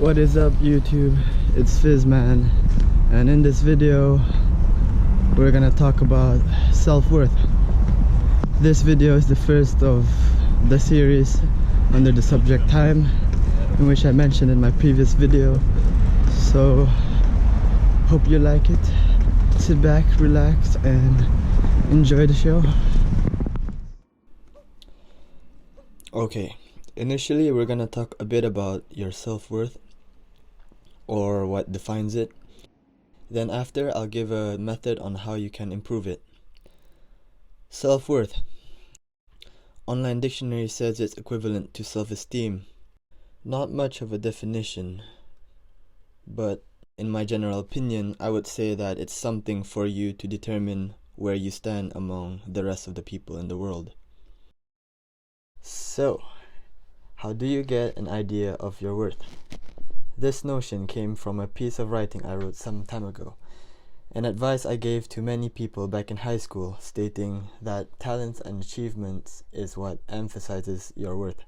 What is up YouTube? It's Fizzman, and in this video we're gonna talk about self-worth. This video is the first of the series under the subject time, in which I mentioned in my previous video, so hope you like it. Sit back, relax, and enjoy the show. Okay, initially we're gonna talk a bit about your self-worth, or what defines it. Then after, I'll give a method on how you can improve it. Self-worth. Online dictionary says it's equivalent to self-esteem. Not much of a definition, but in my general opinion, I would say that it's something for you to determine where you stand among the rest of the people in the world. So, how do you get an idea of your worth? This notion came from a piece of writing I wrote some time ago, an advice I gave to many people back in high school, stating that talents and achievements is what emphasizes your worth.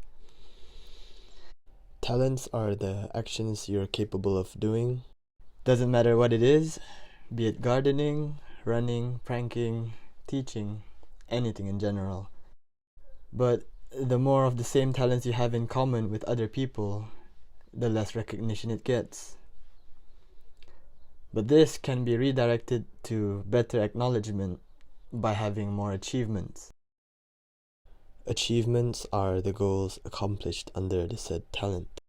Talents are the actions you're capable of doing. Doesn't matter what it is, be it gardening, running, pranking, teaching, anything in general. But the more of the same talents you have in common with other people, the less recognition it gets. But this can be redirected to better acknowledgement by having more achievements. Achievements are the goals accomplished under the said talent.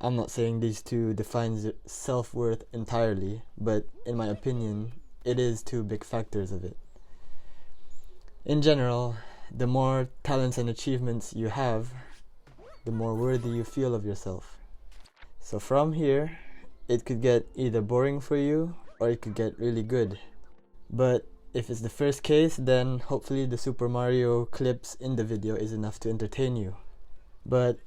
I'm not saying these two defines self-worth entirely, but in my opinion, it is two big factors of it. In general, the more talents and achievements you have, the more worthy you feel of yourself. So from here, it could get either boring for you or it could get really good. But if it's the first case, then hopefully the Super Mario clips in the video is enough to entertain you. But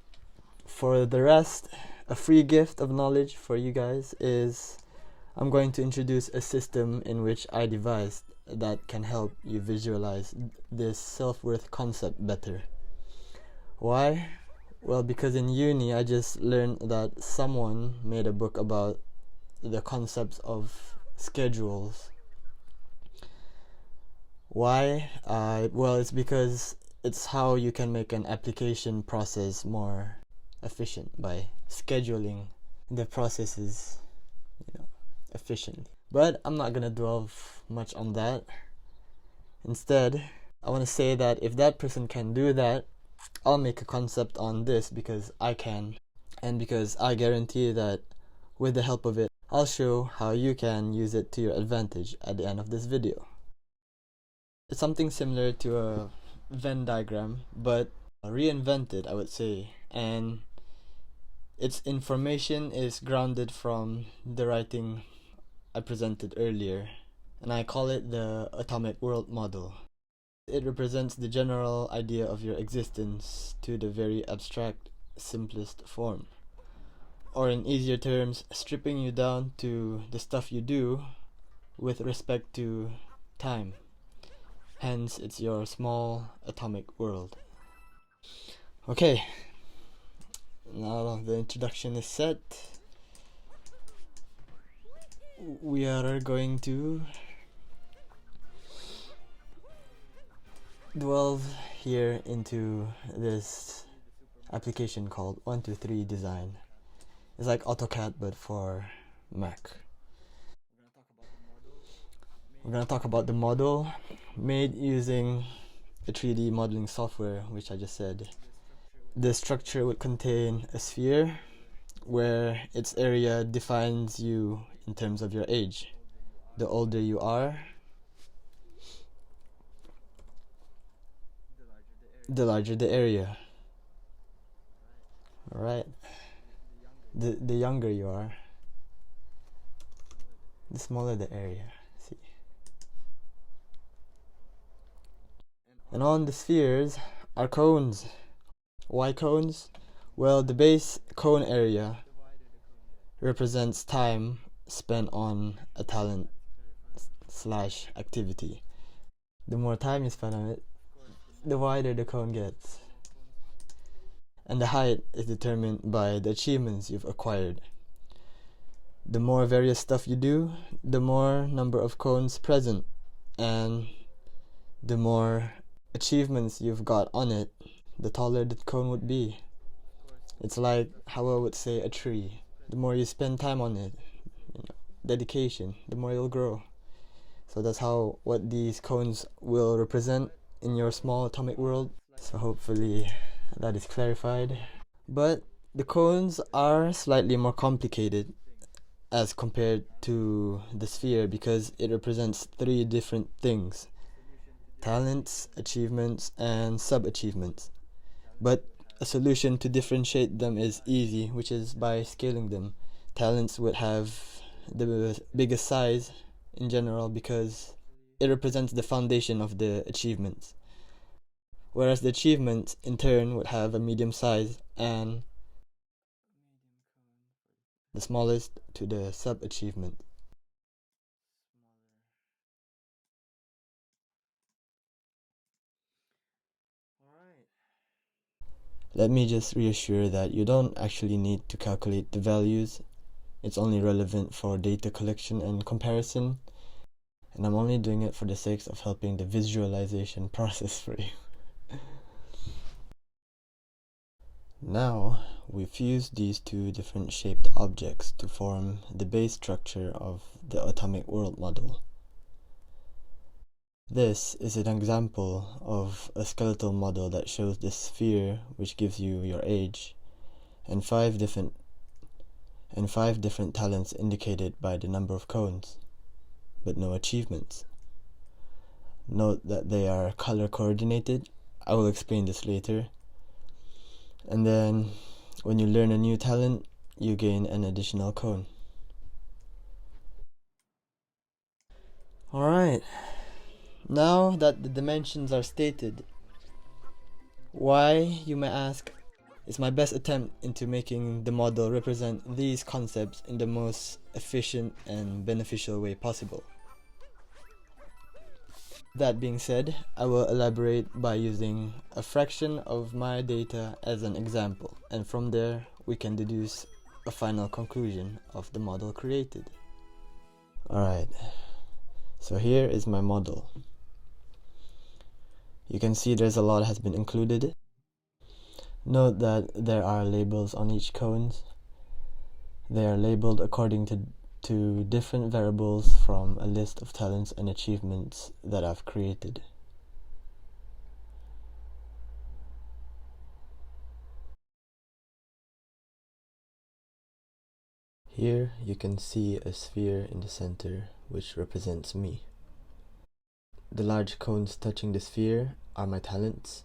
for the rest, a free gift of knowledge for you guys is I'm going to introduce a system in which I devised that can help you visualize this self-worth concept better. Why? Well, because in uni I just learned that someone made a book about the concepts of schedules. Why? Well, it's because it's how you can make an application process more efficient by scheduling the processes, efficiently. But I'm not gonna dwell much on that. Instead, I want to say that if that person can do that, I'll make a concept on this because I can, and because I guarantee that with the help of it, I'll show how you can use it to your advantage at the end of this video. It's something similar to a Venn diagram, but reinvented, I would say, and its information is grounded from the writing I presented earlier, and I call it the atomic world model. It represents the general idea of your existence to the very abstract, simplest form. Or in easier terms, stripping you down to the stuff you do with respect to time. Hence, it's your small atomic world. Okay, now the introduction is set. We are going to delve here into this application called 123 Design. It's like AutoCAD but for Mac. We're gonna talk about the model made using a 3D modeling software, which I just said. The structure would contain a sphere where its area defines you in terms of your age. The older you are, the larger the area. Alright. The younger you are, the smaller the area. See. And on the spheres are cones. Why cones? Well, the base cone area represents time spent on a talent / activity. The more time you spend on it, the wider the cone gets. and the height is determined by the achievements you've acquired. The more various stuff you do, the more number of cones present, and the more achievements you've got on it, the taller the cone would be. It's like how I would say a tree. The more you spend time on it, dedication, the more it'll grow. So that's how what these cones will represent in your small atomic world. So hopefully that is clarified. But the cones are slightly more complicated as compared to the sphere because it represents 3 different things: talents, achievements, and sub-achievements. But a solution to differentiate them is easy, which is by scaling them. Talents would have the biggest size in general because it represents the foundation of the achievements. Whereas the achievements in turn would have a medium size and the smallest to the sub-achievement. Let me just reassure that you don't actually need to calculate the values. It's only relevant for data collection and comparison, and I'm only doing it for the sake of helping the visualization process for you. Now, we fused these 2 different shaped objects to form the base structure of the atomic world model. This is an example of a skeletal model that shows the sphere, which gives you your age, and 5 different talents indicated by the number of cones, but no achievements. Note that they are color coordinated. I will explain this later. And then, when you learn a new talent, you gain an additional cone. Alright, now that the dimensions are stated, why, you may ask, is my best attempt into making the model represent these concepts in the most efficient and beneficial way possible. That being said, I will elaborate by using a fraction of my data as an example, and from there we can deduce a final conclusion of the model created. Alright, so here is my model. You can see there's a lot has been included. Note that there are labels on each cones. They are labeled according to different variables from a list of talents and achievements that I've created. Here you can see a sphere in the center which represents me. The large cones touching the sphere are my talents.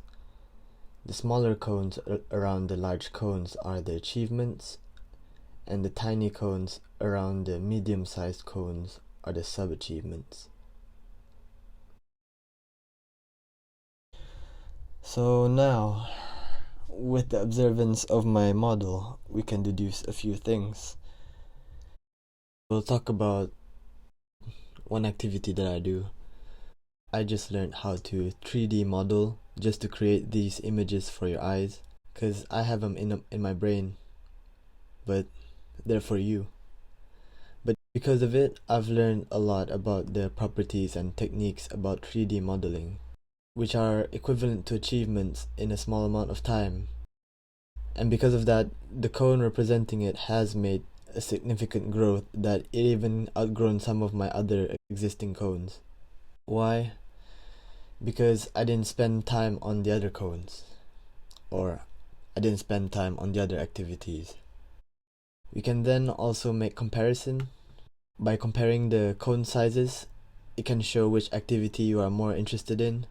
The smaller cones around the large cones are the achievements, and the tiny cones around the medium-sized cones are the sub-achievements. So now, with the observance of my model, we can deduce a few things. We'll talk about one activity that I do. I just learned how to 3D model just to create these images for your eyes, because I have them in my brain, but they're for you. But because of it, I've learned a lot about the properties and techniques about 3D modeling, which are equivalent to achievements in a small amount of time. And because of that, the cone representing it has made a significant growth that it even outgrown some of my other existing cones. Why? Because I didn't spend time on the other cones, or I didn't spend time on the other activities. We can then also make comparison. By comparing the cone sizes, it can show which activity you are more interested in.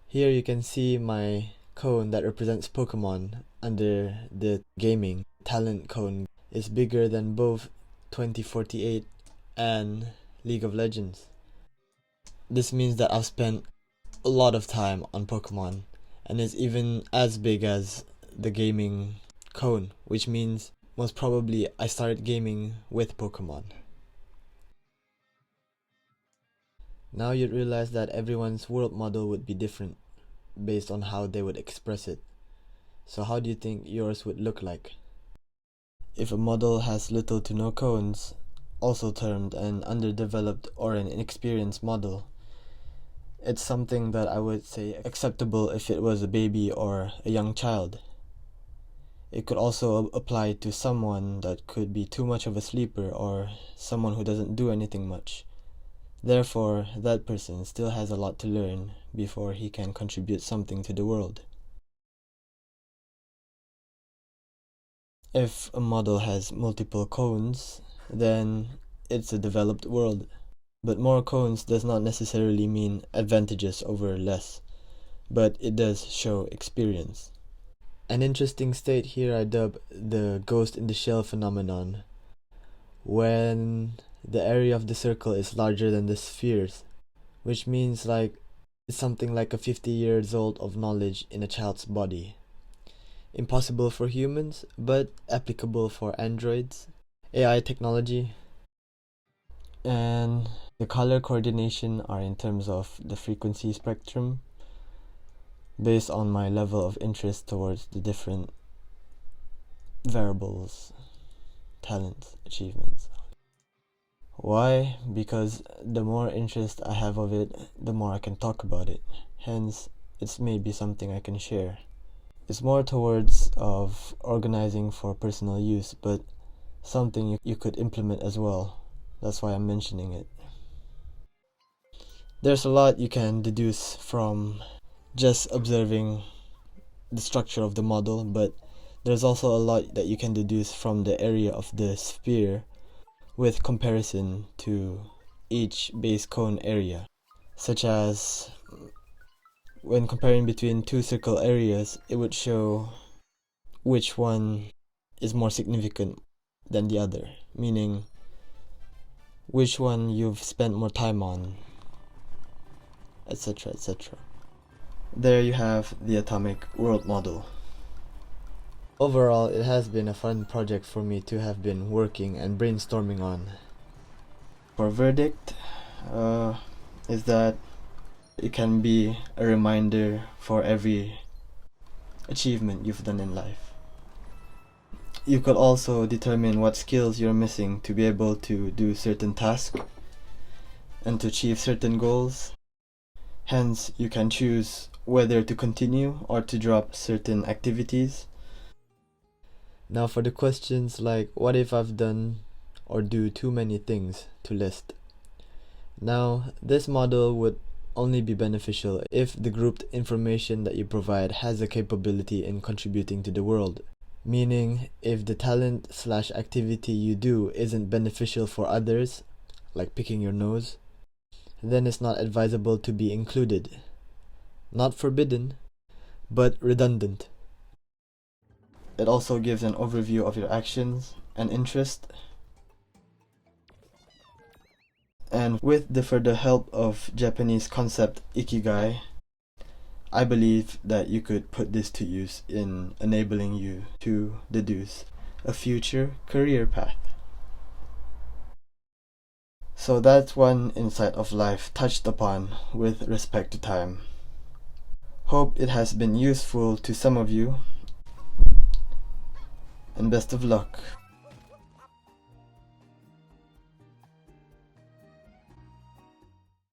Here you can see my cone that represents Pokemon under the gaming talent cone is bigger than both 2048 and League of Legends. This means that I've spent a lot of time on Pokemon, and it's even as big as the gaming cone, which means most probably I started gaming with Pokemon. Now you'd realize that everyone's world model would be different based on how they would express it. So how do you think yours would look like? If a model has little to no cones, also termed an underdeveloped or an inexperienced model, it's something that I would say acceptable if it was a baby or a young child. It could also apply to someone that could be too much of a sleeper or someone who doesn't do anything much. Therefore, that person still has a lot to learn before he can contribute something to the world. If a model has multiple cones, then it's a developed world. But more cones does not necessarily mean advantages over less, but it does show experience. An interesting state here I dub the ghost in the shell phenomenon, when the area of the circle is larger than the spheres, which means it's something like a 50 years old of knowledge in a child's body. Impossible for humans, but applicable for androids, AI technology, and the color coordination are in terms of the frequency spectrum, based on my level of interest towards the different variables, talents, achievements. Why? Because the more interest I have of it, the more I can talk about it. Hence, it's maybe something I can share. It's more towards of organizing for personal use, but something you could implement as well. That's why I'm mentioning it. There's a lot you can deduce from just observing the structure of the model, but there's also a lot that you can deduce from the area of the sphere with comparison to each base cone area, such as when comparing between two circle areas, it would show which one is more significant than the other, meaning which one you've spent more time on, etc., etc. There you have the atomic world model. Overall, it has been a fun project for me to have been working and brainstorming on. For verdict, is that it can be a reminder for every achievement you've done in life. You could also determine what skills you're missing to be able to do certain tasks and to achieve certain goals. Hence, you can choose whether to continue or to drop certain activities. Now for the questions like, what if I've done or do too many things to list? Now, this model would only be beneficial if the grouped information that you provide has a capability in contributing to the world. Meaning, if the talent/activity you do isn't beneficial for others, like picking your nose, then it's not advisable to be included. Not forbidden, but redundant. It also gives an overview of your actions and interest. And with the further help of Japanese concept ikigai, I believe that you could put this to use in enabling you to deduce a future career path. So that's one insight of life touched upon with respect to time. Hope it has been useful to some of you, and best of luck.